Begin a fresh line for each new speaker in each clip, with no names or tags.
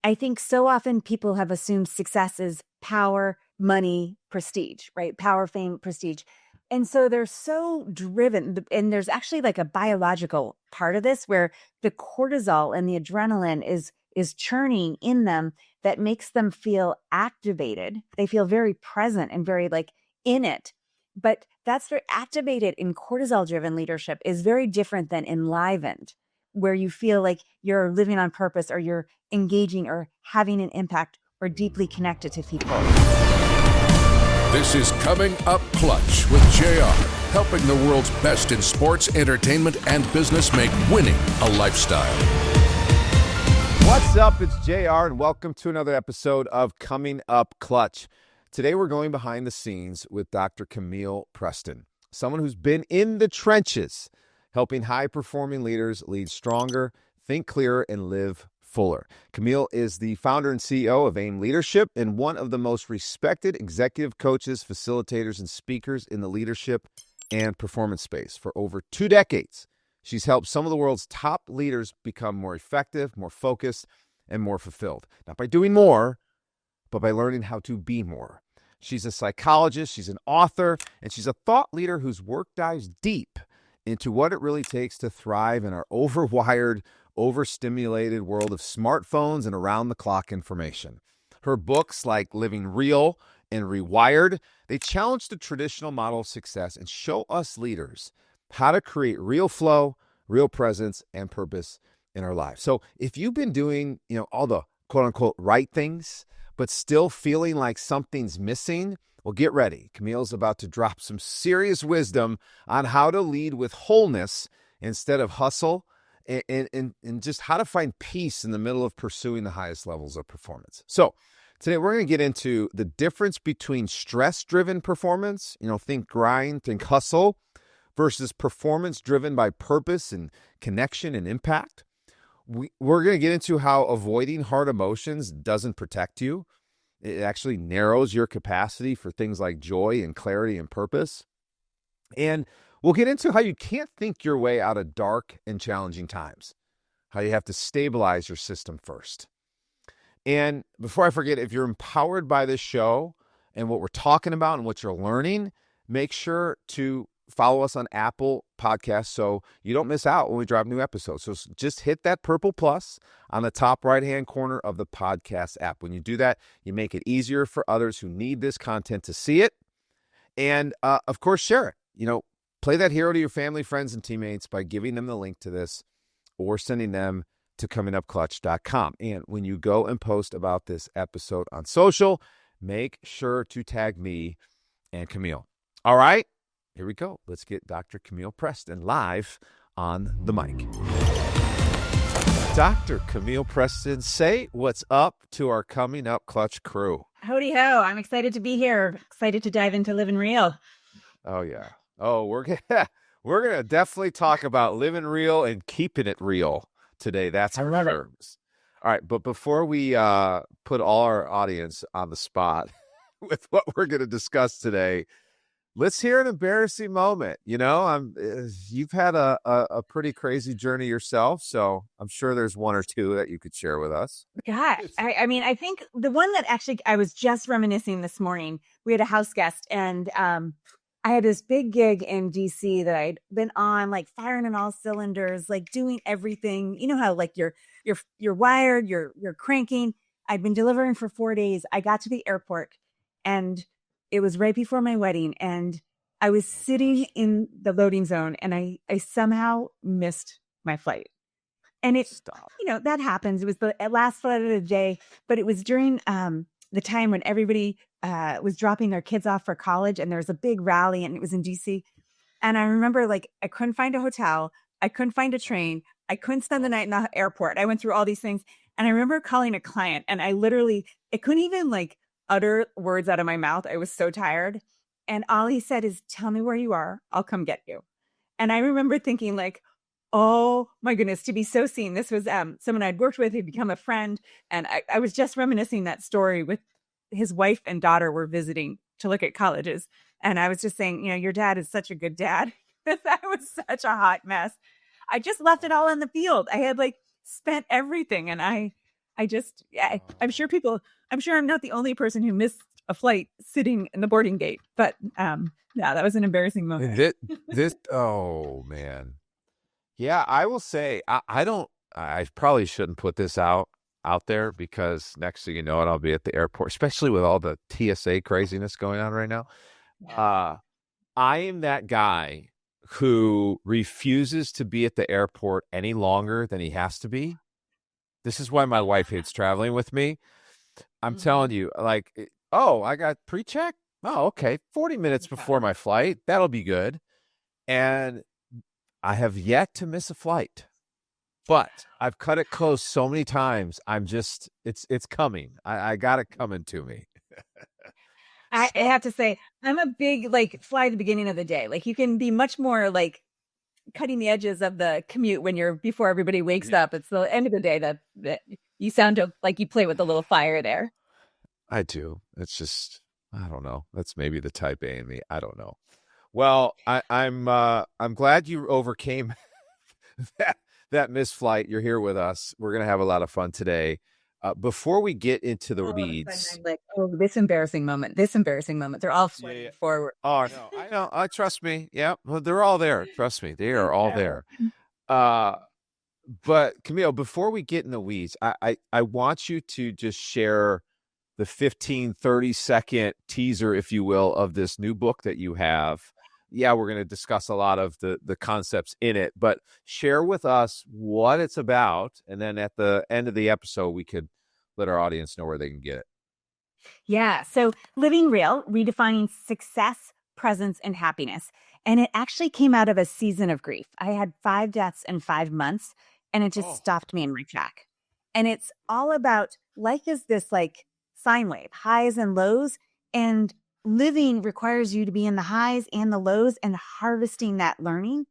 I think so often people have assumed success is power, money, prestige, right? Power, fame, prestige. And so they're so driven. And there's actually like a biological part of this where the cortisol and the adrenaline is churning in them that makes them feel activated. They feel very present and very like in it. But that's very activated in cortisol driven leadership is very different than enlivened, where you feel like you're living on purpose or you're engaging or having an impact or deeply connected to people.
This is Coming Up Clutch with JR, helping the world's best in sports, entertainment, and business make winning a lifestyle.
What's up? It's JR, and welcome to another episode of Coming Up Clutch. Today, we're going behind the scenes with Dr. Camille Preston, someone who's been in the trenches, helping high-performing leaders lead stronger, think clearer, and live fuller. Camille is the founder and CEO of AIM Leadership and one of the most respected executive coaches, facilitators, and speakers in the leadership and performance space. For over 2 decades, she's helped some of the world's top leaders become more effective, more focused, and more fulfilled. Not by doing more, but by learning how to be more. She's a psychologist, she's an author, and she's a thought leader whose work dives deep into what it really takes to thrive in our overwired, overstimulated world of smartphones and around-the-clock information. Her books like Living Real and Rewired, they challenge the traditional model of success and show us leaders how to create real flow, real presence, and purpose in our lives. So if you've been doing, all the quote-unquote right things, but still feeling like something's missing, well, get ready. Camille's about to drop some serious wisdom on how to lead with wholeness instead of hustle and just how to find peace in the middle of pursuing the highest levels of performance. So today we're going to get into the difference between stress-driven performance, think grind, think hustle, versus performance driven by purpose and connection and impact. We're going to get into how avoiding hard emotions doesn't protect you. It actually narrows your capacity for things like joy and clarity and purpose. And we'll get into how you can't think your way out of dark and challenging times, how you have to stabilize your system first. And before I forget, if you're empowered by this show and what we're talking about and what you're learning, make sure to follow us on Apple Podcasts so you don't miss out when we drop new episodes. So just hit that purple plus on the top right-hand corner of the podcast app. When you do that, you make it easier for others who need this content to see it. And, of course, share it. Play that hero to your family, friends, and teammates by giving them the link to this or sending them to comingupclutch.com. And when you go and post about this episode on social, make sure to tag me and Camille. All right? Here we go. Let's get Dr. Camille Preston live on the mic. Dr. Camille Preston, say what's up to our Coming Up Clutch crew.
Howdy ho. I'm excited to be here. Excited to dive into Living Real.
Oh, yeah. Oh, we're gonna definitely talk about living real and keeping it real today. That's for sure. All right, but before we put all our audience on the spot with what we're going to discuss today, let's hear an embarrassing moment. You've had a pretty crazy journey yourself, so I'm sure there's one or two that you could share with us.
God, I think the one that actually I was just reminiscing this morning, we had a house guest and I had this big gig in DC that I'd been on, like firing on all cylinders, like doing everything. You know how like you're wired, you're cranking. I'd been delivering for 4 days. I got to the airport and it was right before my wedding and I was sitting in the loading zone and I somehow missed my flight. And that happens. It was the last flight of the day, but it was during the time when everybody was dropping their kids off for college and there was a big rally and it was in DC. And I remember I couldn't find a hotel. I couldn't find a train. I couldn't spend the night in the airport. I went through all these things. And I remember calling a client and I couldn't even utter words out of my mouth. I was so tired. And all he said is, tell me where you are. I'll come get you. And I remember thinking oh my goodness, to be so seen. This was someone I'd worked with, he'd become a friend. And I was just reminiscing that story with his wife and daughter were visiting to look at colleges. And I was just saying, your dad is such a good dad. That was such a hot mess. I just left it all in the field. I had spent everything. And I I'm sure I'm not the only person who missed a flight sitting in the boarding gate, but yeah, that was an embarrassing moment.
Oh man. Yeah, I will say I probably shouldn't put this out there because next thing you know it, I'll be at the airport, especially with all the TSA craziness going on right now. I am that guy who refuses to be at the airport any longer than he has to be. This is why my wife hates traveling with me. I'm telling you, like, oh, I got pre-check. Oh, okay. 40 minutes before my flight. That'll be good. And I have yet to miss a flight, but I've cut it close so many times. It's coming. I got it coming to me.
I have to say, I'm a big like fly at the beginning of the day. Like you can be much more like cutting the edges of the commute when you're before everybody wakes up. It's the end of the day that you sound like you play with a little fire there.
I do. It's just, I don't know. That's maybe the type A in me. I don't know. Well, I'm glad you overcame that missed flight. You're here with us. We're gonna have a lot of fun today. Before we get into the weeds,
I'm like, oh, this embarrassing moment. They're all flooding forward.
Oh no, I know. Trust me. Yeah, well, they're all there. Trust me, they are all there. But Camille, before we get in the weeds, I want you to just share the 30-second teaser, if you will, of this new book that you have. Yeah, we're going to discuss a lot of the concepts in it, but share with us what it's about. And then at the end of the episode, we could let our audience know where they can get it.
Yeah. So Living Real, redefining success, presence, and happiness. And it actually came out of a season of grief. I had 5 deaths in 5 months, and it just stopped me in my track. And it's all about life is this like sine wave, highs and lows. And living requires you to be in the highs and the lows and harvesting that learning.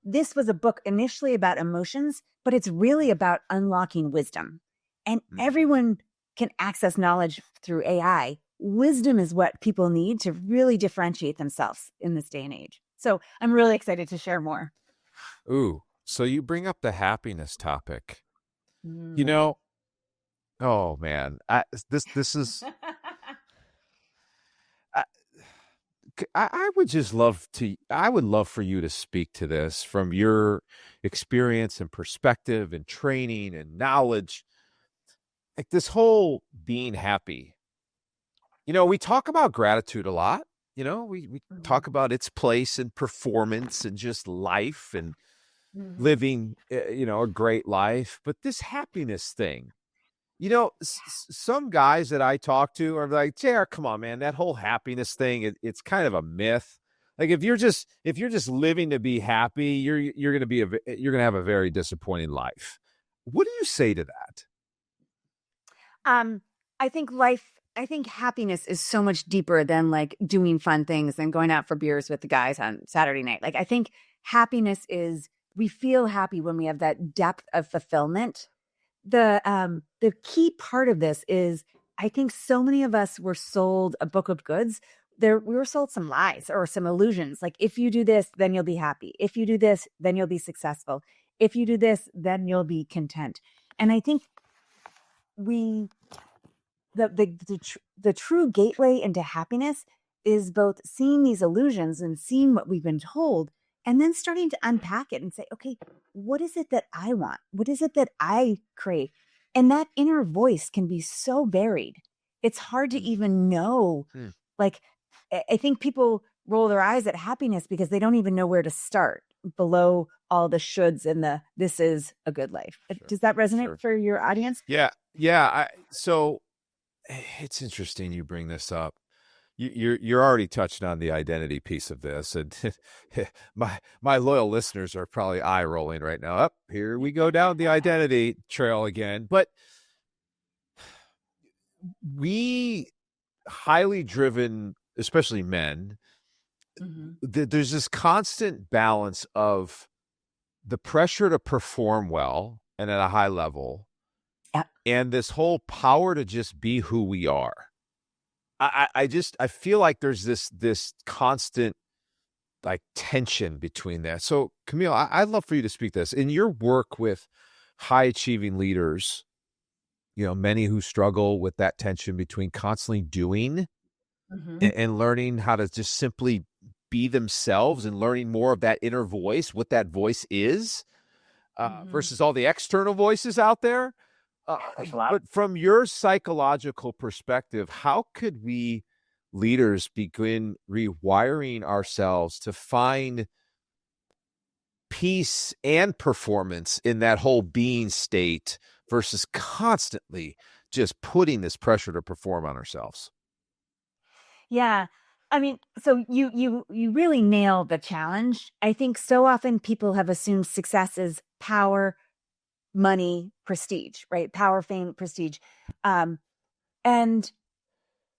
This was a book initially about emotions, but it's really about unlocking wisdom. And everyone can access knowledge through AI. Wisdom is what people need to really differentiate themselves in this day and age. So I'm really excited to share more.
Ooh, so you bring up the happiness topic. You know, oh man, this is. I would just I would love for you to speak to this from your experience and perspective and training and knowledge. Like this whole being happy. You know, we talk about gratitude a lot. You know, we talk about its place in performance and just life and living, a great life. But this happiness thing, some guys that I talk to are like, JR, come on, man, that whole happiness thing, it's kind of a myth. Like if you're just living to be happy, you're going to have a very disappointing life. What do you say to that?
I think happiness is so much deeper than like doing fun things and going out for beers with the guys on Saturday night. Like I think happiness is, we feel happy when we have that depth of fulfillment. The key part of this is I think so many of us were sold a book of goods. We were sold some lies or some illusions. Like if you do this, then you'll be happy. If you do this, then you'll be successful. If you do this, then you'll be content. And I think the true gateway into happiness is both seeing these illusions and seeing what we've been told, and then starting to unpack it and say, okay, what is it that I want? What is it that I crave? And that inner voice can be so varied. It's hard to even know. Like, I think people roll their eyes at happiness because they don't even know where to start below all the shoulds and this is a good life. Sure. Does that resonate for your audience?
Yeah. So it's interesting you bring this up. You're already touching on the identity piece of this, and my loyal listeners are probably eye rolling right now. Up here we go down the identity trail again. But we highly driven, especially men, there's this constant balance of the pressure to perform well and at a high level, and this whole power to just be who we are. I feel like there's this constant like tension between that. So Camille, I'd love for you to speak this in your work with high achieving leaders. many who struggle with that tension between constantly doing
Mhm.
and learning how to just simply be themselves and learning more of that inner voice, what that voice is,
Mhm.
versus all the external voices out there.
There's a lot.
But from your psychological perspective, how could we leaders begin rewiring ourselves to find peace and performance in that whole being state versus constantly just putting this pressure to perform on ourselves?
Yeah. I mean, so you really nailed the challenge. I think so often people have assumed success is power, money, prestige, right? Power, fame, prestige. Um, and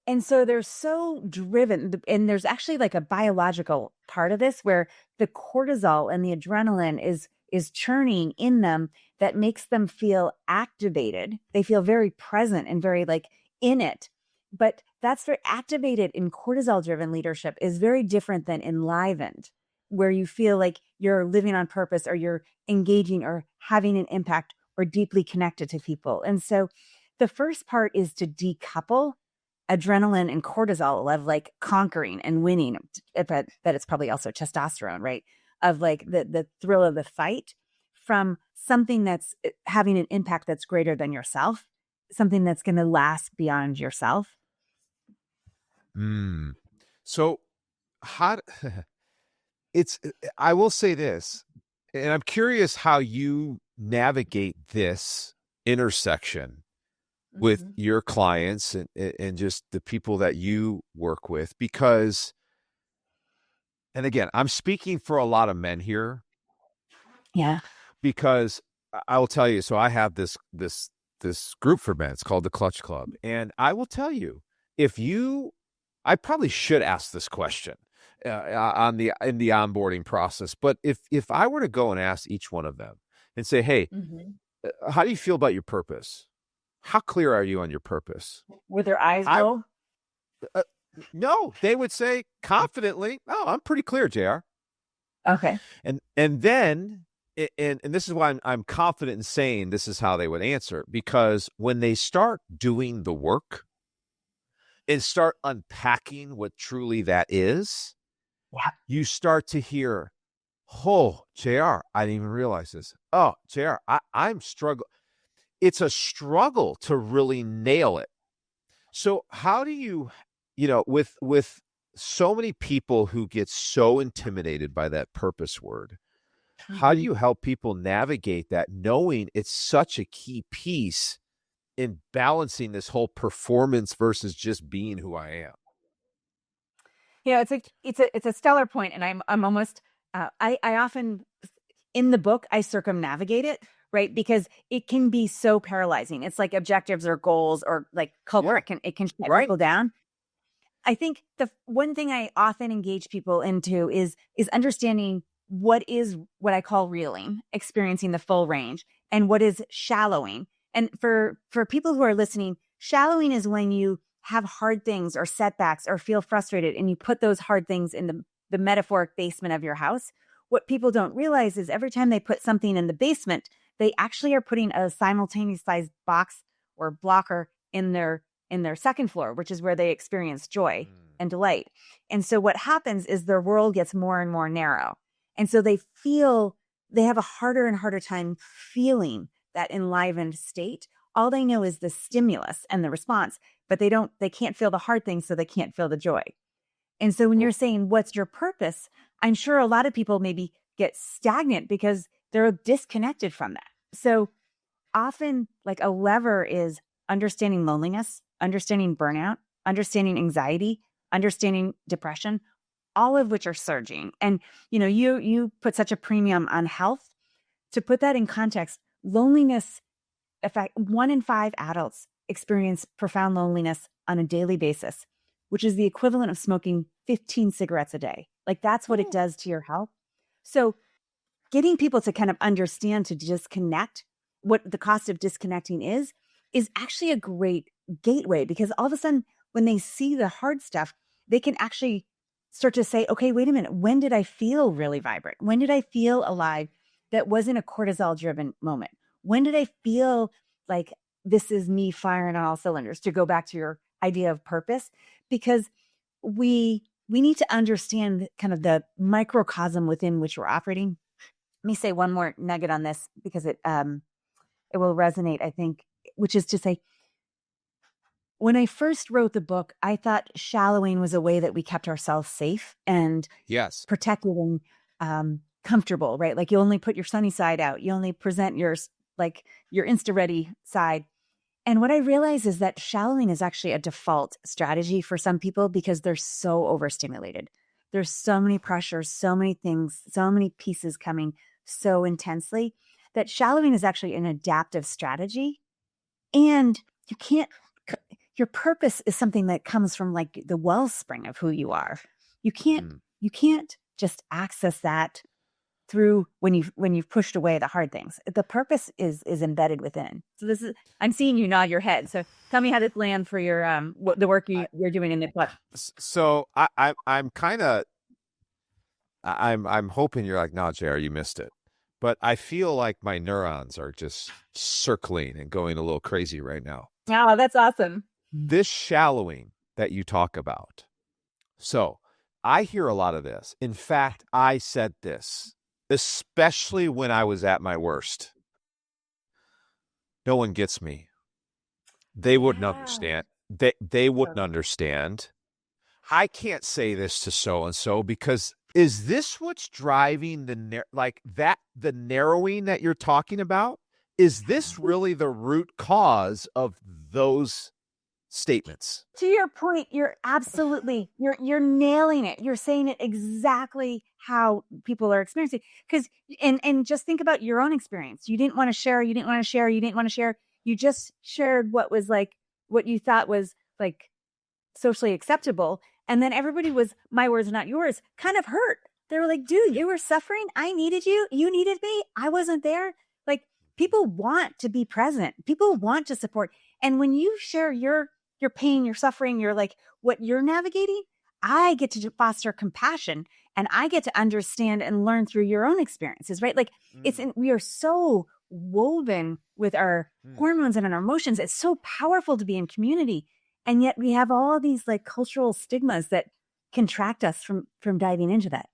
And so they're so driven, and there's actually like a biological part of this where the cortisol and the adrenaline is churning in them that makes them feel activated. They feel very present and very like in it. But that's very activated in cortisol driven leadership is very different than enlivened, where you feel like you're living on purpose or you're engaging or having an impact or deeply connected to people. And so the first part is to decouple adrenaline and cortisol of like conquering and winning. But it's probably also testosterone, right? Of like the thrill of the fight from something that's having an impact that's greater than yourself, something that's going to last beyond yourself.
Mm. So how it's I will say this, and I'm curious how you navigate this intersection with
Mhm.
your clients and just the people that you work with, because, and again, I'm speaking for a lot of men here,
Yeah.
because I will tell you, so I have this group for men. It's called the Clutch Club. And I will tell you, if you I probably should ask this question in the onboarding process, but if I were to go and ask each one of them and say, hey,
Mhm.
how do you feel about your purpose? How clear are you on your purpose?
Where their eyes
I
roll.
uh, no, they would say confidently, "Oh, I'm pretty clear, JR."
Okay.
And then and this is why I'm confident in saying this is how they would answer, because when they start doing the work and start unpacking what truly that is,
Yeah.
you start to hear, "Oh, JR, I didn't even realize this. Oh, JR, I'm struggling." It's a struggle to really nail it. So how do you, with so many people who get so intimidated by that purpose word, how do
Mhm.
you help people navigate that, knowing it's such a key piece in balancing this whole performance versus just being who I am?
It's a stellar point, and I'm almost I often in the book I circumnavigate it, right? Because it can be so paralyzing. It's like objectives or goals or like culture.
Yeah,
It can shut
right.
people down. I think the one thing I often engage people into is understanding what I call reeling, experiencing the full range, and what is shallowing. And for people who are listening, shallowing is when you have hard things or setbacks or feel frustrated and you put those hard things in the metaphoric basement of your house. What people don't realize is every time they put something in the basement, they actually are putting a simultaneous sized box or blocker in their second floor, which is where they experience joy
Mm.
and delight. And so what happens is their world gets more and more narrow. And so they have a harder and harder time feeling that enlivened state. All they know is the stimulus and the response, but they can't feel the hard things, so they can't feel the joy. And so when
Well,
you're saying, what's your purpose? I'm sure a lot of people maybe get stagnant because they're disconnected from that. So often like a lever is understanding loneliness, understanding burnout, understanding anxiety, understanding depression, all of which are surging. And you put such a premium on health. To put that in context, loneliness, in fact, 1 in 5 adults experience profound loneliness on a daily basis, which is the equivalent of smoking 15 cigarettes a day. Like that's what it does to your health. So getting people to kind of understand to disconnect what the cost of disconnecting is actually a great gateway, because all of a sudden when they see the hard stuff, they can actually start to say, okay, wait a minute, when did I feel really vibrant? When did I feel alive that wasn't a cortisol driven moment? When did I feel like this is me firing on all cylinders, to go back to your idea of purpose, because we need to understand kind of the microcosm within which we're operating. Let me say one more nugget on this, because it will resonate, I think, which is to say, when I first wrote the book, I thought shallowing was a way that we kept ourselves safe and
Yes.
protected and comfortable, right? Like, you only put your sunny side out. You only present your Insta ready side. And what I realized is that shallowing is actually a default strategy for some people, because they're so overstimulated. There's so many pressures, so many things, so many pieces coming so intensely, that shallowing is actually an adaptive strategy. And your purpose is something that comes from like the wellspring of who you are. You can't just access that through when you've pushed away the hard things. The purpose is embedded within. So I'm seeing you nod your head. So tell me how this land for your the work you're doing in the book.
So I'm hoping you're like, no, JR, you missed it. But I feel like my neurons are just circling and going a little crazy right now.
Oh, that's awesome.
This shallowing that you talk about. So I hear a lot of this. In fact, I said this, especially when I was at my worst. No one gets me. They wouldn't understand. They wouldn't understand. I can't say this to so-and-so, because is this what's driving the narrowing that you're talking about? Is this really the root cause of those statements?
To your point, you're absolutely, you're nailing it. You're saying it exactly how people are experiencing. Because and just think about your own experience. You didn't want to share. You just shared what was like, what you thought was like socially acceptable. And then everybody was, my words, not yours, kind of hurt. They were like, dude, you were suffering. I needed you. You needed me. I wasn't there. Like, people want to be present. People want to support. And when you share your pain, your suffering, your like what you're navigating, I get to foster compassion, and I get to understand and learn through your own experiences, right? Like we are so woven with our hormones and our emotions. It's so powerful to be in community. And yet we have all these like cultural stigmas that contract us from diving into that.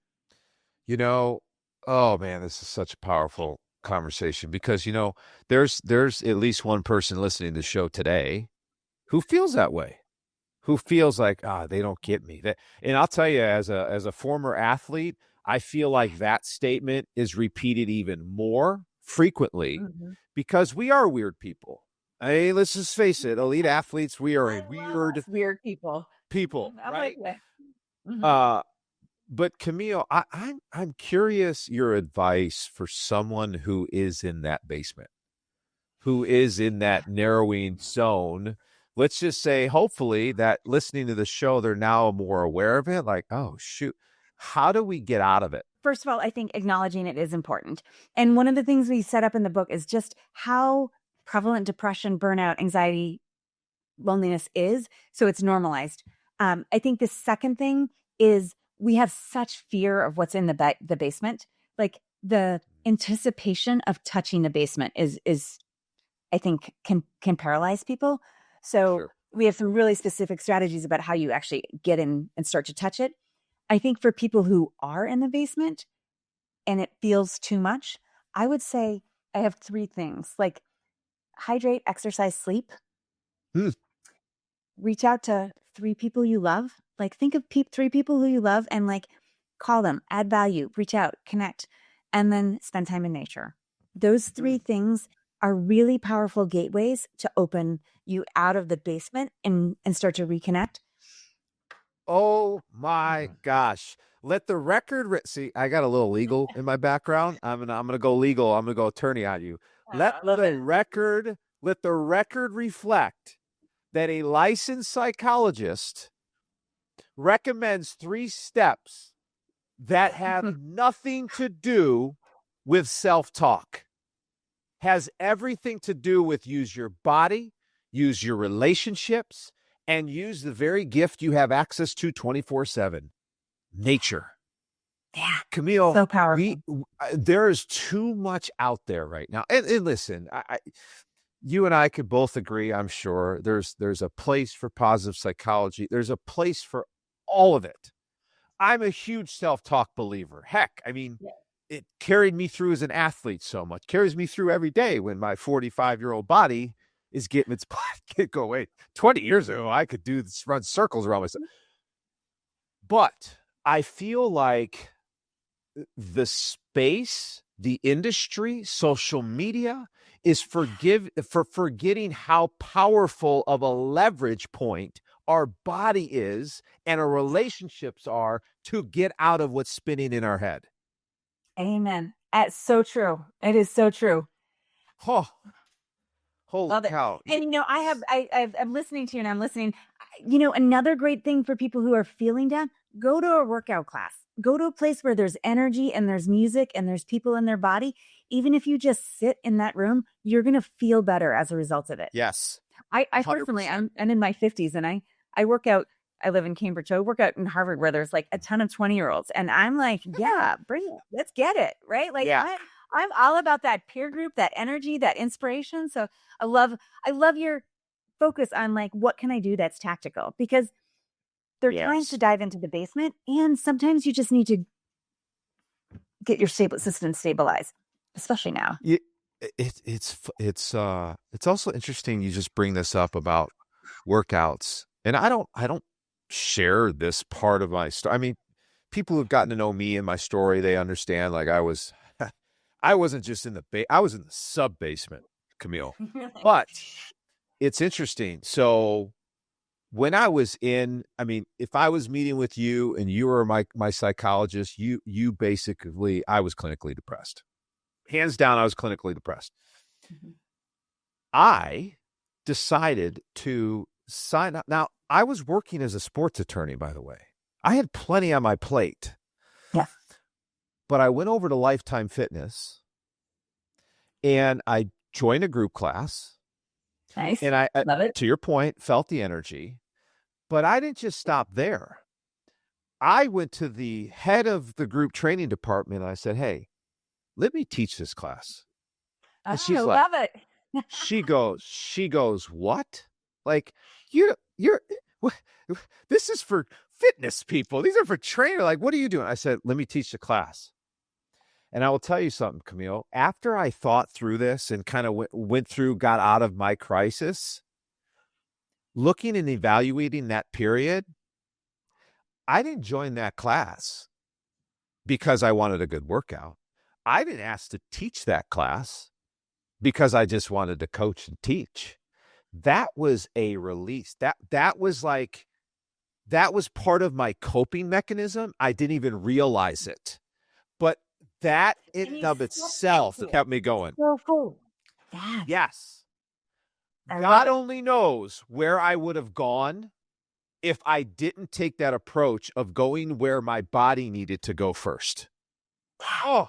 Oh man, this is such a powerful conversation, because, there's at least one person listening to the show today who feels that way, who feels like, they don't get me. And I'll tell you, as a former athlete, I feel like that statement is repeated even more frequently because we are weird people. Hey, let's just face it, elite athletes, we are a
weird people,
right?
Like that.
But Camille, I'm curious your advice for someone who is in that basement, who is in that narrowing zone. Let's just say, hopefully, that listening to the show, they're now more aware of it. Like, oh, shoot, how do we get out of it?
First of all, I think acknowledging it is important. And one of the things we set up in the book is just how prevalent depression, burnout, anxiety, loneliness is. So it's normalized. I think the second thing is we have such fear of what's in the basement. Like, the anticipation of touching the basement is I think can paralyze people. So we have some really specific strategies about how you actually get in and start to touch it. I think for people who are in the basement and it feels too much, I would say I have 3 things: like hydrate, exercise, sleep. Reach out to 3 people you love. Like, think of 3 people who you love and like call them, add value, reach out, connect, and then spend time in nature. Those 3 things are really powerful gateways to open you out of the basement and start to reconnect.
Oh my gosh. Let the record see, I got a little legal in my background. I'm gonna go legal. I'm gonna go attorney on you. Let the record reflect that a licensed psychologist recommends 3 steps that have nothing to do with self-talk. Has everything to do with use your body, use your relationships, and use the very gift you have access to 24/7, nature.
Yeah,
Camille,
so powerful.
there is too much out there right now. And listen, you and I could both agree, I'm sure, there's a place for positive psychology. There's a place for all of it. I'm a huge self-talk believer. Heck, I mean, it carried me through as an athlete so much, carries me through every day when my 45-year-old body is getting its butt. Go, wait, 20 years ago, I could do this, run circles around myself. But I feel like the space, the industry, social media is forgetting how powerful of a leverage point our body is and our relationships are to get out of what's spinning in our head.
Amen. That's so true. It is so true.
Oh, holy
Love it.
cow.
And I'm listening to you and I'm listening. Another great thing for people who are feeling down, go to a workout class. Go to a place where there's energy and there's music and there's people in their body. Even if you just sit in that room, you're going to feel better as a result of it.
Yes.
I personally, I'm in my 50s and I work out. I live in Cambridge. So I work out in Harvard where there's like a ton of 20-year-olds. And I'm like, yeah, bring it. Let's get it. Right. Like I'm all about that peer group, that energy, that inspiration. So I love your focus on like, what can I do that's tactical? Because there are times to dive into the basement, and sometimes you just need to get your system stabilized, especially now.
It's also interesting you just bring this up about workouts, and I don't share this part of my story. I mean, people who've gotten to know me and my story, they understand. Like I wasn't just in I was in the sub basement, Camille. But it's interesting. So when I was if I was meeting with you and you were my psychologist, you basically, I was clinically depressed. Hands down, I was clinically depressed. Mm-hmm. I decided to sign up. Now, I was working as a sports attorney, by the way. I had plenty on my plate.
Yeah.
But I went over to Lifetime Fitness and I joined a group class.
Nice.
And I
love it.
To your point, felt the energy. But I didn't just stop there. I went to the head of the group training department and I said, hey, let me teach this class. And she's like,
love it.
she goes, what? Like, this is for fitness people. These are for trainer. Like, what are you doing? I said, let me teach the class. And I will tell you something, Camille. After I thought through this and kind of got out of my crisis, looking and evaluating that period, I didn't join that class because I wanted a good workout. I didn't ask to teach that class because I just wanted to coach and teach. That was a release. That was part of my coping mechanism. I didn't even realize it. But that in and of itself kept me going.
So cool.
Yes. God only knows where I would have gone if I didn't take that approach of going where my body needed to go first. Oh,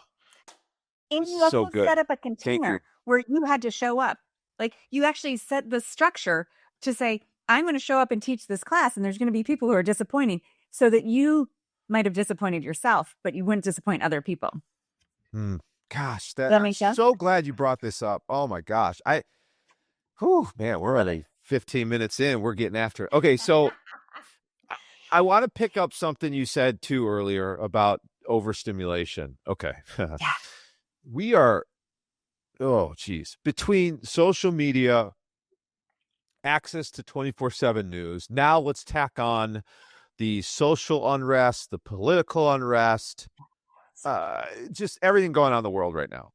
and you also
good.
Set up a container where you had to show up. Like you actually set the structure to say, I'm going to show up and teach this class, and there's going to be people who are disappointing, so that you might have disappointed yourself, but you wouldn't disappoint other people.
Gosh,
Does that make sense?
So glad you brought this up. Oh my gosh. Man, we're already 15 minutes in. We're getting after it. Okay, so I want to pick up something you said too earlier about overstimulation. Okay.
Yeah.
We are, between social media, access to 24/7 news. Now let's tack on the social unrest, the political unrest, just everything going on in the world right now.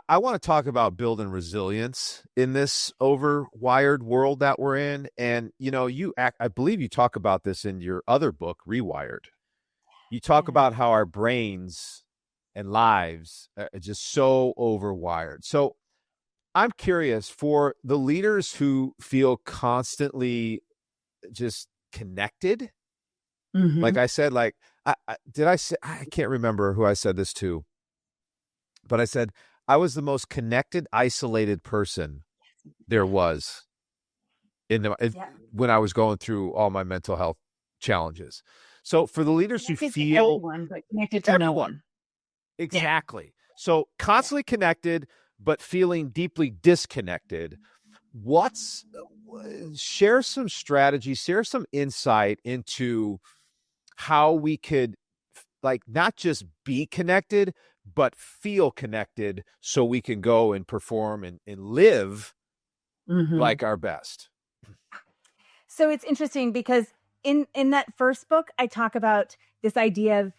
I want to talk about building resilience in this overwired world that we're in. And, I believe you talk about this in your other book, Rewired. You talk about how our brains and lives are just so overwired. So I'm curious, for the leaders who feel constantly just connected, like I said, I can't remember who I said this to, but I said, I was the most connected, isolated person there was when I was going through all my mental health challenges. So for the leaders who feel
everyone, but connected to no one.
Exactly. So constantly connected, but feeling deeply disconnected. Share some strategy, share some insight into how we could like not just be connected, but feel connected so we can go and perform and live like our best.
So it's interesting because in that first book, I talk about this idea of,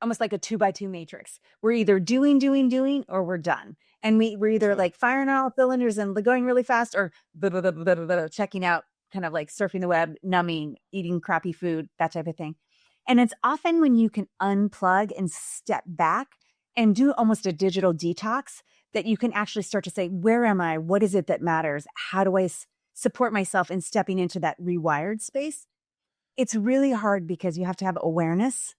almost like a 2x2 matrix. We're either doing, or we're done. And we're either like firing on all cylinders and going really fast, or blah, blah, blah, blah, blah, blah, checking out, kind of like surfing the web, numbing, eating crappy food, that type of thing. And it's often when you can unplug and step back and do almost a digital detox that you can actually start to say, where am I? What is it that matters? How do I support myself in stepping into that rewired space? It's really hard because you have to have awareness,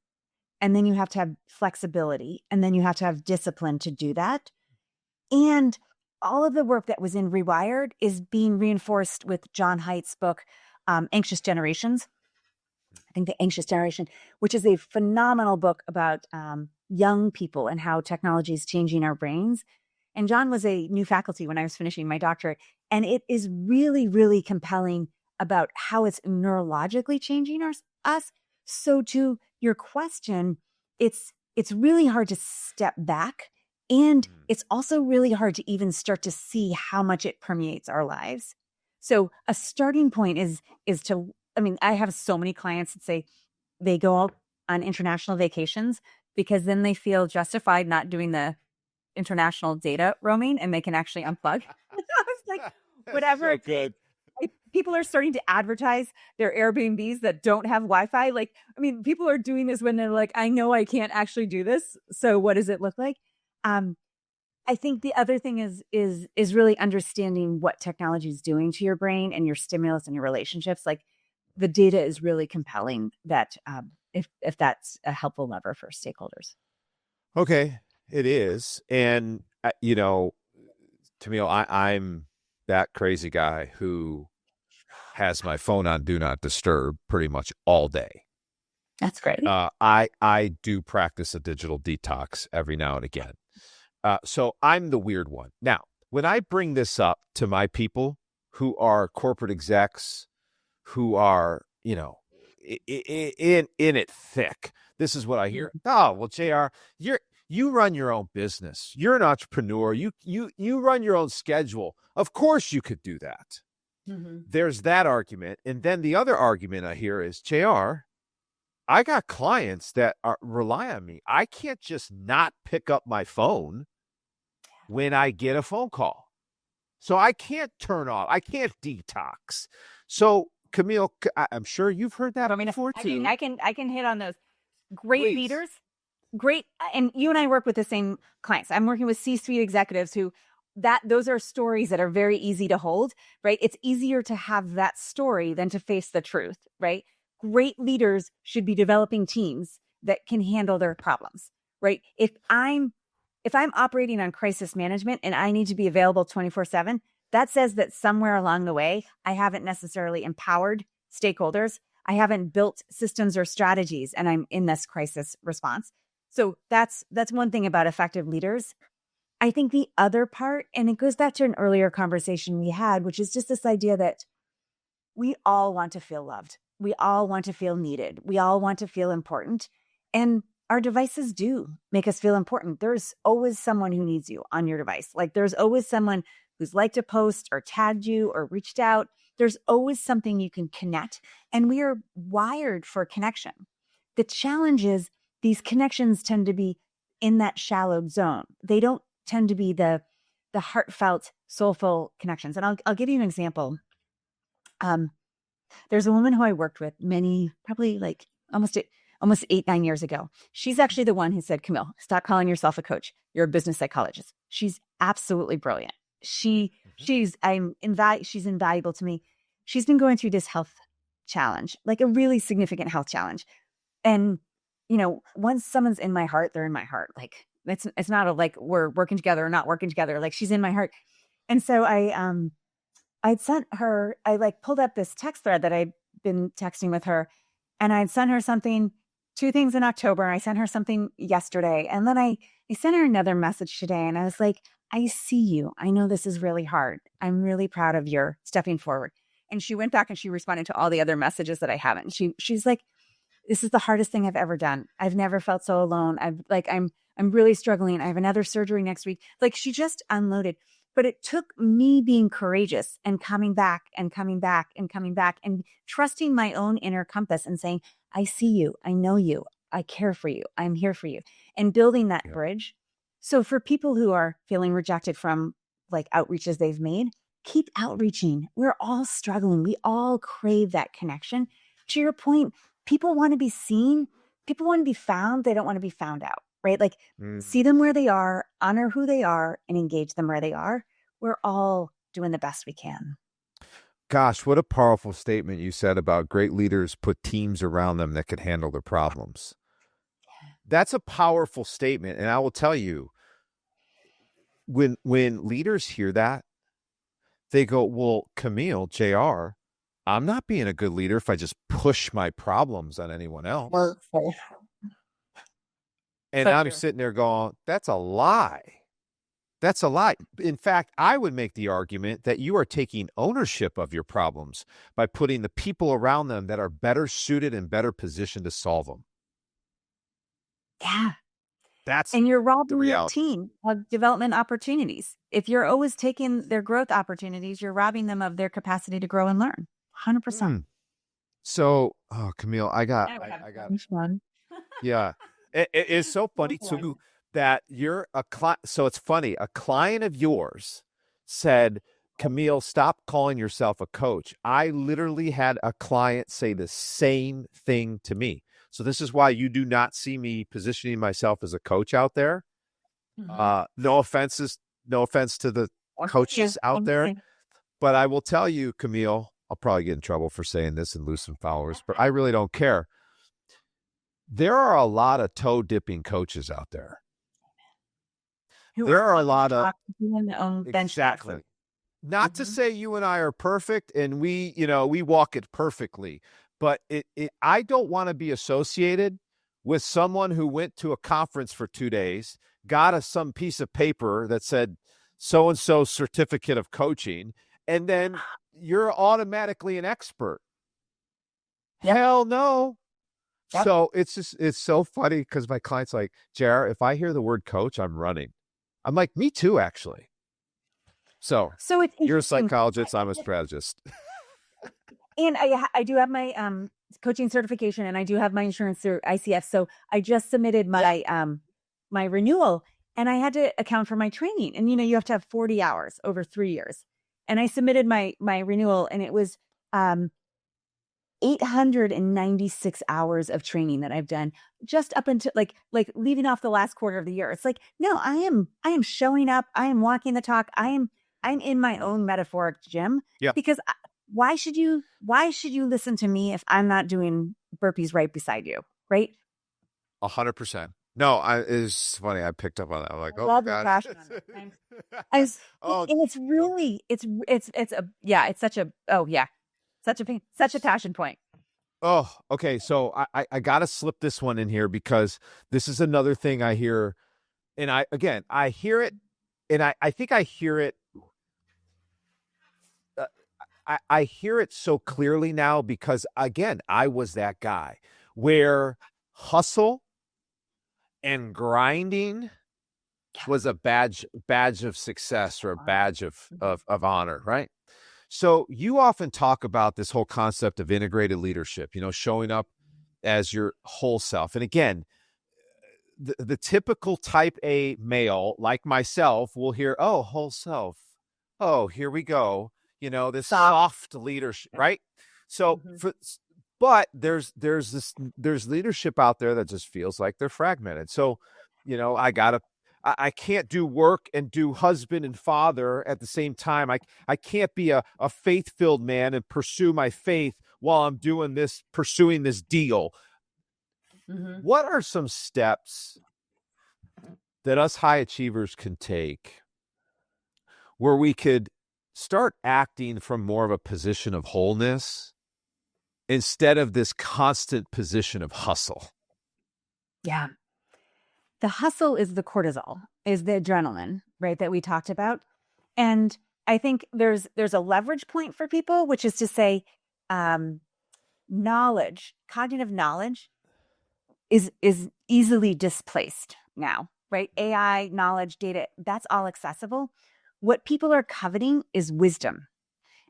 and then you have to have flexibility, and then you have to have discipline to do that. And all of the work that was in Rewired is being reinforced with John Haidt's book, Anxious Generations. I think The Anxious Generation, which is a phenomenal book about young people and how technology is changing our brains. And John was a new faculty when I was finishing my doctorate. And it is really, really compelling about how it's neurologically changing us. So to your question, it's really hard to step back. And it's also really hard to even start to see how much it permeates our lives. So a starting point is to, I mean, I have so many clients that say they go on international vacations because then they feel justified not doing the international data roaming and they can actually unplug. I was like, whatever.
So good.
People are starting to advertise their Airbnbs that don't have Wi-Fi. Like, I mean, people are doing this when they're like, I know I can't actually do this. So what does it look like? I think the other thing is really understanding what technology is doing to your brain and your stimulus and your relationships. Like the data is really compelling that if that's a helpful lever for stakeholders.
Okay, it is. And, Camille, I'm that crazy guy who has my phone on Do Not Disturb pretty much all day.
That's great.
I do practice a digital detox every now and again. So I'm the weird one. Now, when I bring this up to my people who are corporate execs, who are, in it thick, this is what I hear. Oh, well, JR, you run your own business. You're an entrepreneur. You run your own schedule. Of course you could do that. Mm-hmm. There's that argument. And then the other argument I hear is, JR, I got clients that rely on me. I can't just not pick up my phone when I get a phone call. So I can't turn off. I can't detox. So Camille, I'm sure you've heard that before too.
I can hit on those. Great
Please.
leaders. Great. And you and I work with the same clients. I'm working with C-suite executives those are stories that are very easy to hold, right? It's easier to have that story than to face the truth, right? Great leaders should be developing teams that can handle their problems, right? If I'm operating on crisis management and I need to be available 24/7, that says that somewhere along the way, I haven't necessarily empowered stakeholders. I haven't built systems or strategies, and I'm in this crisis response. So that's one thing about effective leaders. I think the other part, and it goes back to an earlier conversation we had, which is just this idea that we all want to feel loved. We all want to feel needed. We all want to feel important. And our devices do make us feel important. There's always someone who needs you on your device. Like there's always someone who's liked a post or tagged you or reached out. There's always something you can connect. And we are wired for connection. The challenge is these connections tend to be in that shallow zone. They don't tend to be the heartfelt, soulful connections. And I'll give you an example. There's a woman who I worked with probably like almost 8-9 years ago. She's actually the one who said, Camille, stop calling yourself a coach. You're a business psychologist. She's absolutely brilliant. She's invaluable to me. She's been going through this health challenge, like a really significant health challenge. And, once someone's in my heart, they're in my heart. Like it's not like we're working together or not working together. Like she's in my heart. And so I'd sent her, I pulled up this text thread that I'd been texting with her, and I'd sent her something two things in October. I sent her something yesterday. And then I sent her another message today. And I was like, I see you. I know this is really hard. I'm really proud of your stepping forward. And she went back and she responded to all the other messages that I haven't. She's like, this is the hardest thing I've ever done. I've never felt so alone. I'm really struggling. I have another surgery next week. Like, she just unloaded. But it took me being courageous and coming back and coming back and coming back and trusting my own inner compass and saying, I see you. I know you. I care for you. I'm here for you. And building that bridge. So for people who are feeling rejected from like outreaches they've made, keep outreaching. We're all struggling. We all crave that connection. To your point, people want to be seen. People want to be found. They don't want to be found out, right? Like, see them where they are, honor who they are, and engage them where they are. We're all doing the best we can.
Gosh, what a powerful statement you said about great leaders put teams around them that can handle their problems. That's a powerful statement. And I will tell you, when leaders hear that, they go, well, Camille, JR, I'm not being a good leader if I just push my problems on anyone else. And I'm sitting there going, that's a lie. That's a lie. In fact, I would make the argument that you are taking ownership of your problems by putting the people around them that are better suited and better positioned to solve them.
Yeah.
And
you're robbing your team of development opportunities. If you're always taking their growth opportunities, you're robbing them of their capacity to grow and learn. 100%.
So, Camille, I got
fun.
Yeah. It's so funny too that you're a client. So it's funny. A client of yours said, Camille, stop calling yourself a coach. I literally had a client say the same thing to me. So this is why you do not see me positioning myself as a coach out there. No offense to the coaches out there, but I will tell you, Camille, I'll probably get in trouble for saying this and lose some followers, but I really don't care. There are a lot of toe dipping coaches out there. There are a lot of exactly. Not to say you and I are perfect and we walk it perfectly, but I don't want to be associated with someone who went to a conference for 2 days, got some piece of paper that said so-and-so certificate of coaching, and then you're automatically an expert. Hell no. So it's so funny because my client's like, JR, if I hear the word coach, I'm running. I'm like, me too, actually. So you're a psychologist, I'm a strategist.
And I do have my coaching certification, and I do have my insurance through ICF. So I just submitted my my renewal, and I had to account for my training. And you have to have 40 hours over 3 years. And I submitted my renewal, and it was 896 hours of training that I've done just up until like leaving off the last quarter of the year. It's like, no, I am showing up. I am walking the talk. I'm in my own metaphoric gym. Yeah. Because why should you listen to me if I'm not doing burpees right beside you? Right.
100%. No, it's funny. I picked up on that. I'm like,
oh God. And it's really, it's such a passion point.
Oh, okay. So I got to slip this one in here because this is another thing I hear. And I hear it, and I think I hear it. I hear it so clearly now because, again, I was that guy where hustle and grinding was a badge of success or a badge of honor, right? So you often talk about this whole concept of integrated leadership, showing up as your whole self. And again, the typical type A male like myself will hear, oh, whole self. Oh, here we go. This soft leadership, right? So, but there's leadership out there that just feels like they're fragmented. So, I can't do work and do husband and father at the same time. I can't be a faith-filled man and pursue my faith while I'm pursuing this deal. What are some steps that us high achievers can take where we could start acting from more of a position of wholeness instead of this constant position of hustle?
Yeah. The hustle is the cortisol, is the adrenaline, right, that we talked about. And I think there's a leverage point for people, which is to say, um, knowledge, cognitive knowledge is easily displaced now, right? AI, knowledge, data, that's all accessible. What people are coveting is wisdom.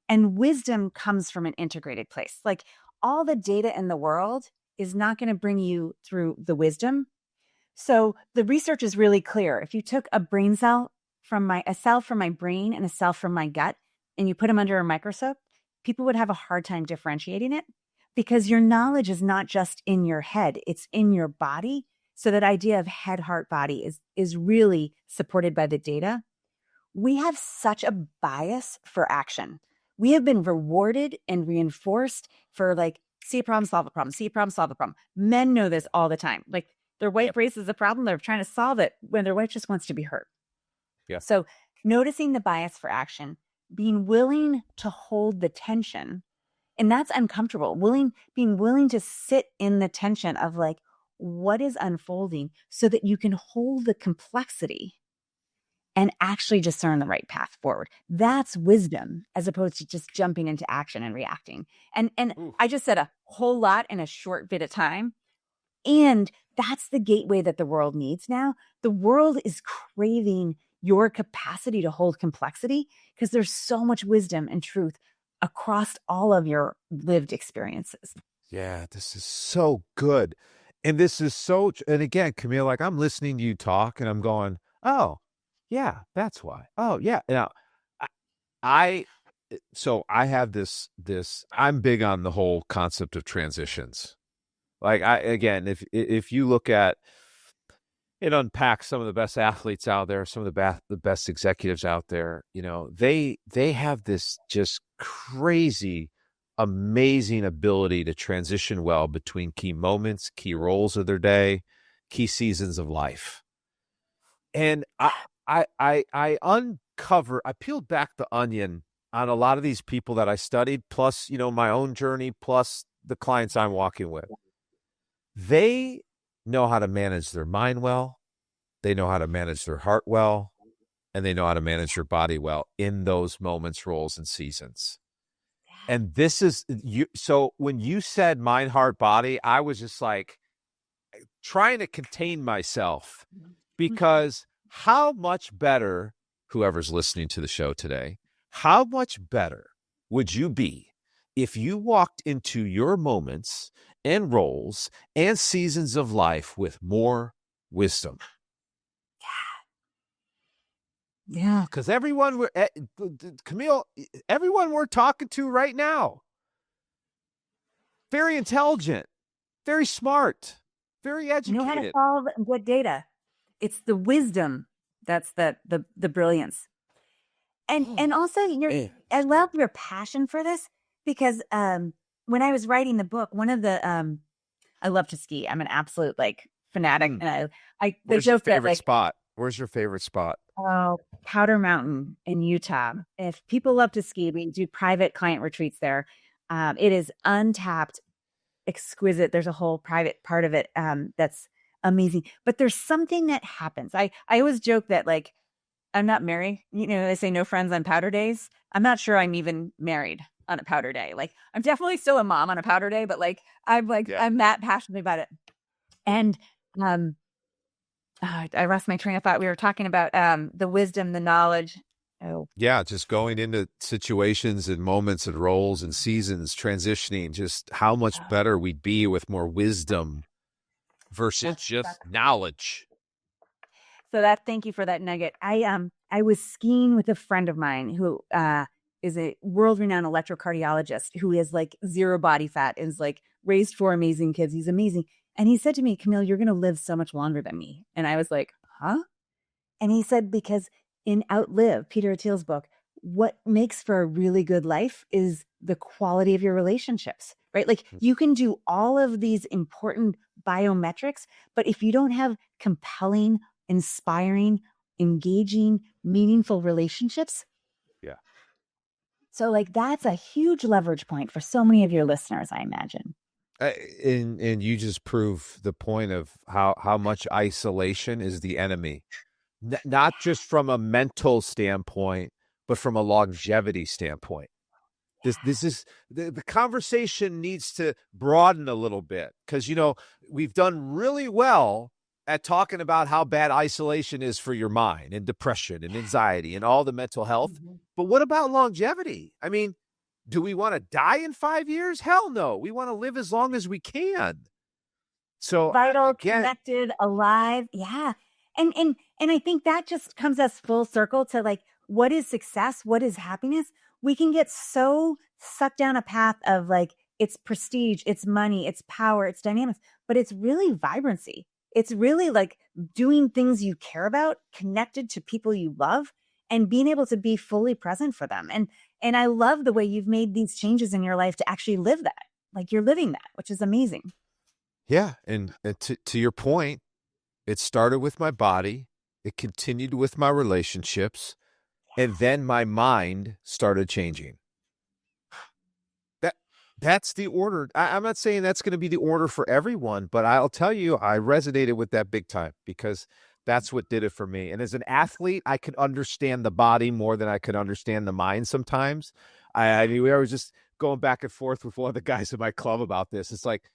And wisdom comes from an integrated place. Like all the data in the world is not going to bring you through the wisdom. So the research is really clear. If you took a cell from my brain and a cell from my gut, and you put them under a microscope, people would have a hard time differentiating it because your knowledge is not just in your head, it's in your body. So that idea of head, heart, body is really supported by the data. We have such a bias for action. We have been rewarded and reinforced for like, see a problem, solve a problem, see a problem, solve a problem. Men know this all the time. Like their wife raises a problem, they're trying to solve it when their wife just wants to be heard.
Yeah.
So noticing the bias for action, being willing to hold the tension, and that's uncomfortable, being willing to sit in the tension of like, what is unfolding so that you can hold the complexity and actually discern the right path forward. That's wisdom as opposed to just jumping into action and reacting. And
Ooh.
I just said a whole lot in a short bit of time. And that's the gateway that the world needs now. The world is craving your capacity to hold complexity because there's so much wisdom and truth across all of your lived experiences.
Yeah, this is so good. And this is so, and again, Camille, like I'm listening to you talk and I'm going, oh, yeah, that's why. Oh, yeah. Now, I, I so I have I'm big on the whole concept of transitions. Like if you look at it, unpacks some of the best athletes out there, some of the best executives out there, they have this just crazy, amazing ability to transition well between key moments, key roles of their day, key seasons of life. And I peeled back the onion on a lot of these people that I studied, plus, my own journey, plus the clients I'm walking with. They know how to manage their mind well, they know how to manage their heart well, and they know how to manage their body well in those moments, roles, and seasons. And this is you. So when you said mind, heart, body, I was just like trying to contain myself because how much better, whoever's listening to the show today, how much better would you be if you walked into your moments and roles and seasons of life with more wisdom?
Yeah.
Because Camille, everyone we're talking to right now, very intelligent, very smart, very educated.
Know how to solve good data. It's the wisdom that's the brilliance. And also I love your passion for this because when I was writing the book, one of the I love to ski. I'm an absolute fanatic, and
Where's your favorite spot? Where's your favorite spot?
Oh, Powder Mountain in Utah. If people love to ski, we do private client retreats there. It is untapped, exquisite. There's a whole private part of it that's amazing. But there's something that happens. I always joke that I'm not married. They say no friends on powder days. I'm not sure I'm even married on a powder day. I'm definitely still a mom on a powder day, but I'm that passionate about it. And I lost my train of thought. We were talking about the wisdom, the knowledge. Oh,
yeah, just going into situations and moments and roles and seasons, transitioning, just how much better we'd be with more wisdom versus just knowledge.
So thank you for that nugget. I was skiing with a friend of mine who is a world-renowned electrocardiologist who is zero body fat, is raised 4 amazing kids. He's amazing. And he said to me, Camille, you're going to live so much longer than me. And I was like, huh? And he said, because in Outlive, Peter Attia's book, what makes for a really good life is the quality of your relationships, right? You can do all of these important biometrics, but if you don't have compelling, inspiring, engaging, meaningful relationships.
Yeah.
So that's a huge leverage point for so many of your listeners, I imagine.
And you just prove the point of how much isolation is the enemy, not just from a mental standpoint, but from a longevity standpoint. This is the conversation needs to broaden a little bit, because we've done really well at talking about how bad isolation is for your mind and depression and anxiety and all the mental health. But what about longevity? I mean, do we want to die in 5 years? Hell no. We want to live as long as we can. So
vital, connected, alive. Yeah. And I think that just comes us full circle to like, what is success? What is happiness? We can get so sucked down a path of like, it's prestige, it's money, it's power, it's dynamics, but it's really vibrancy. It's really like doing things you care about, connected to people you love, and being able to be fully present for them. And I love the way you've made these changes in your life to actually live that. Like you're living that, which is amazing.
Yeah. And to your point, it started with my body. It continued with my relationships. And then my mind started changing. That's the order. I'm not saying that's going to be the order for everyone, but I'll tell you, I resonated with that big time, because that's what did it for me. And as an athlete, I could understand the body more than I could understand the mind sometimes. I mean, we was just going back and forth with one of the guys in my club about this. It's like,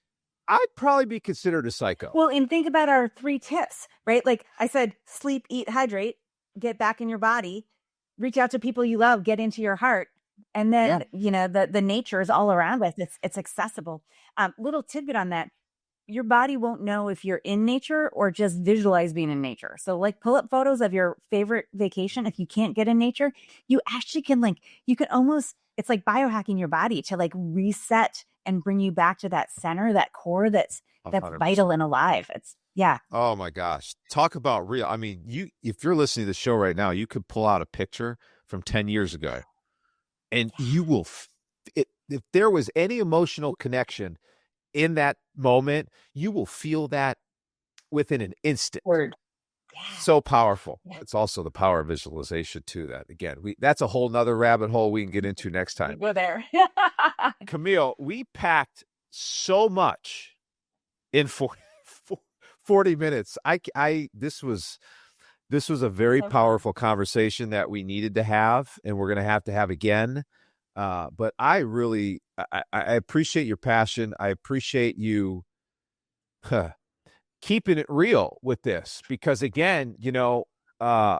I'd probably be considered a psycho.
Well, and think about our 3 tips, right? Like I said, sleep, eat, hydrate, get back in your body, reach out to people you love, get into your heart. And then, the nature is all around us. It's accessible. Little tidbit on that. Your body won't know if you're in nature or just visualize being in nature. So like pull up photos of your favorite vacation. If you can't get in nature, you actually can it's like biohacking your body to like reset and bring you back to that center, that core that's
100%.
vital and alive. Yeah.
Oh my gosh. Talk about real. I mean, if you're listening to the show right now, you could pull out a picture from 10 years ago, and you will, if there was any emotional connection in that moment, you will feel that within an instant.
Word.
Yeah. So powerful. Yeah. It's also the power of visualization too. That again, that's a whole nother rabbit hole we can get into next time.
We'll go there.
Camille, we packed so much in 40 minutes. This was a very powerful conversation that we needed to have, and we're going to have again. But I really, I appreciate your passion. I appreciate you keeping it real with this, because again, I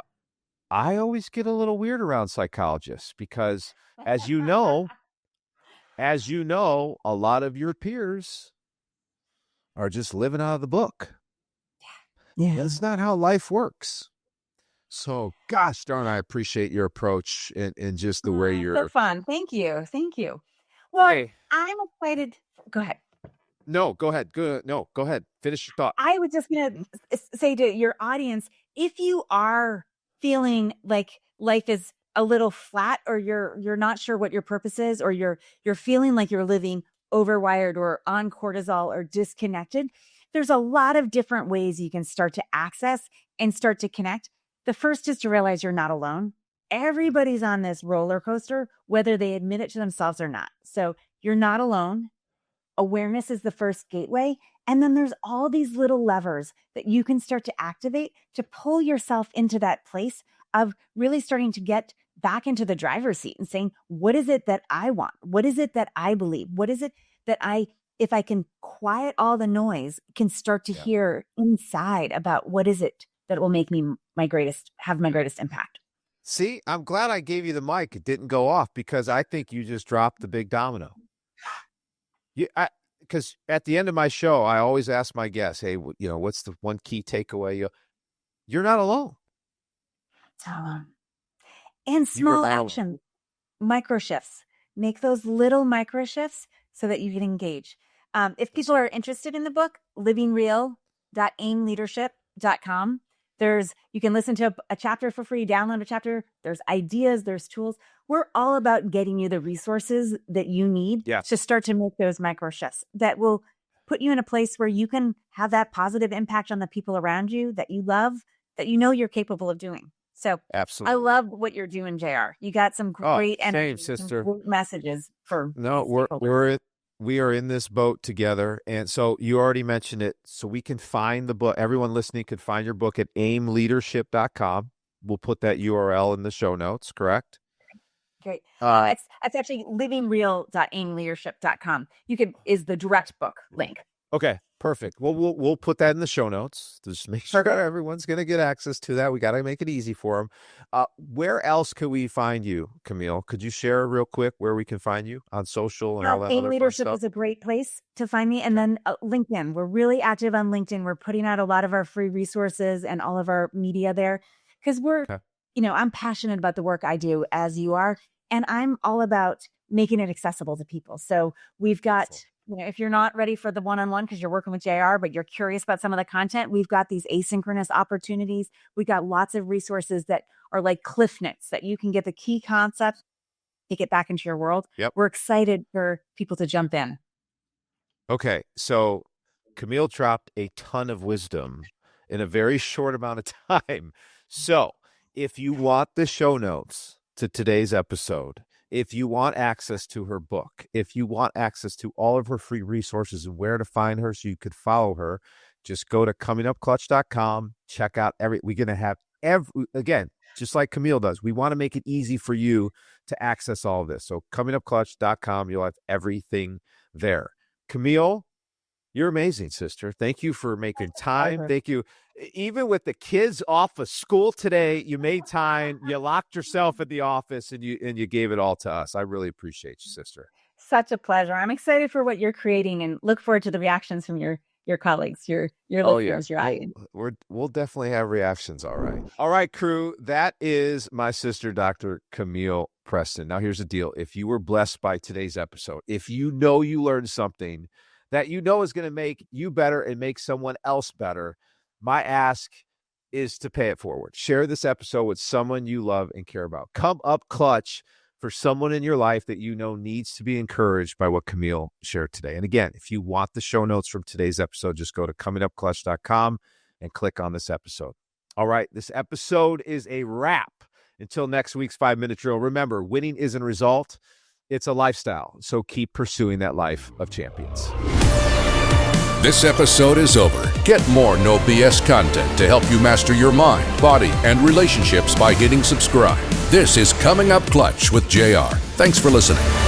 always get a little weird around psychologists, because as you know, a lot of your peers are just living out of the book. Yeah. That's not how life works. So, gosh darn, I appreciate your approach and just the way you're
so fun. Thank you. Well, hey. I'm excited. Go ahead.
No, go ahead. Go ahead. Finish your thought.
I was just going to say to your audience, if you are feeling like life is a little flat, or you're not sure what your purpose is, or you're feeling like you're living overwired or on cortisol or disconnected, there's a lot of different ways you can start to access and start to connect. The first is to realize you're not alone. Everybody's on this roller coaster, whether they admit it to themselves or not. So you're not alone. Awareness is the first gateway. And then there's all these little levers that you can start to activate to pull yourself into that place of really starting to get back into the driver's seat and saying, what is it that I want? What is it that I believe? What is it that if I can quiet all the noise, can start to hear inside about what is it that will make me have my greatest impact.
See, I'm glad I gave you the mic. It didn't go off, because I think you just dropped the big domino. Because at the end of my show, I always ask my guests, hey, what's the one key takeaway? You're not alone.
And small action, micro shifts. Make those little micro shifts so that you can engage. If people are interested in the book, livingreal.aimleadership.com. You can listen to a chapter for free, download a chapter. There's ideas, there's tools. We're all about getting you the resources that you need to start to make those micro shifts that will put you in a place where you can have that positive impact on the people around you that you love, that you're capable of doing. So absolutely, I love what you're doing, JR. You got some great energy,
sister.
Some great messages for
we're We are in this boat together. And so you already mentioned it. So we can find the book. Everyone listening could find your book at aimleadership.com. We'll put that URL in the show notes, correct?
Great. It's actually livingreal.aimleadership.com. Is the direct book link.
Okay, perfect. Well, we'll put that in the show notes to just make sure everyone's going to get access to that. We got to make it easy for them. Where else could we find you, Camille? Could you share real quick where we can find you on social and all that
AIM
other
Leadership
fun
is a great place to find me. And then LinkedIn. We're really active on LinkedIn. We're putting out a lot of our free resources and all of our media there because I'm passionate about the work I do, as you are. And I'm all about making it accessible to people. So we've got... if you're not ready for the one-on-one because you're working with JR, but you're curious about some of the content, we've got these asynchronous opportunities. We got lots of resources that are like cliff notes that you can get the key concept, take it back into your world.
Yep.
We're excited for people to jump in.
Okay. So Camille dropped a ton of wisdom in a very short amount of time. So if you want the show notes to today's episode, if you want access to her book, if you want access to all of her free resources and where to find her so you could follow her, just go to comingupclutch.com. Check out we're going to have again, just like Camille does, we want to make it easy for you to access all of this. So comingupclutch.com, you'll have everything there. Camille, you're amazing, sister. Thank you for making time. Thank you. Even with the kids off of school today, you made time. You locked yourself in the office and you gave it all to us. I really appreciate you, sister.
Such a pleasure. I'm excited for what you're creating and look forward to the reactions from your colleagues, your listeners, your audience.
We'll definitely have reactions. All right. All right, crew. That is my sister, Dr. Camille Preston. Now, here's the deal. If you were blessed by today's episode, if you learned something that is going to make you better and make someone else better, my ask is to pay it forward. Share this episode with someone you love and care about. Come up clutch for someone in your life that needs to be encouraged by what Camille shared today. And again, if you want the show notes from today's episode, just go to comingupclutch.com and click on this episode. All right, this episode is a wrap. Until next week's 5-minute drill, remember, winning isn't a result, it's a lifestyle. So keep pursuing that life of champions.
This episode is over. Get more No BS content to help you master your mind, body, and relationships by hitting subscribe. This is Coming Up Clutch with JR. Thanks for listening.